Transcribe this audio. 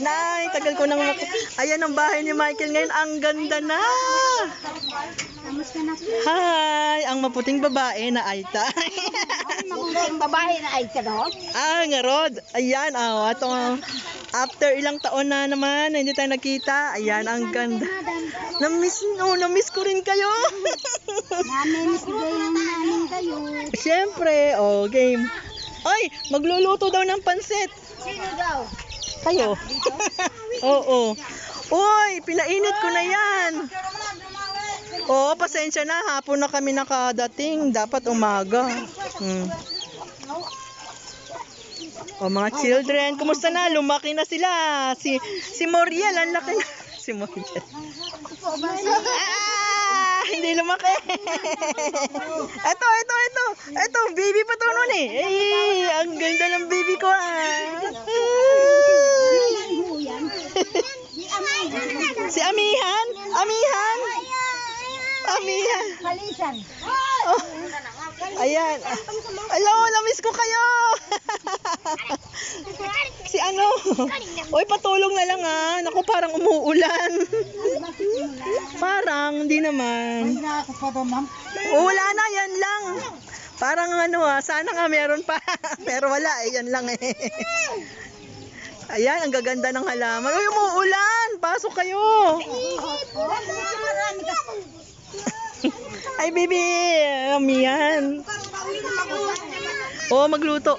Nay, tagal ko nang ayan ang bahay ni Michael ngayon. Ang ganda na. Hi, ang maputing babae na Aita. Mabuting babae na ay doon. Nga Rod. Ayan, after ilang taon na naman, hindi tayo nakita. Ayan, ang ganda. Na-miss ko rin kayo. Namin namin kayo. Siyempre, game. Ay, magluluto daw ng pansit. Sino daw? Kayo. Oo. Uy, pinainit ko na yan. Oo, pasensya na. Hapon na kami nakadating. Dapat umaga. O mga children, kumusta na? Lumaki na sila. Si Moriel, ang laki na. Si Moriel. Hindi lumaki. Ito, baby pa to nun eh. Ang ganda ng baby ko Si Amihan? Kalisan. Oh, ayan. Hello, namiss ko kayo. Si Uy, patulong na lang Naku, parang umuulan. Parang, hindi naman. Wala na, yan lang. Parang sana nga meron pa. Pero wala, yan lang Ayan, ang gaganda ng halaman. Uy, umuulan. Pasok kayo. Ay, baby. Amihan. Magluto.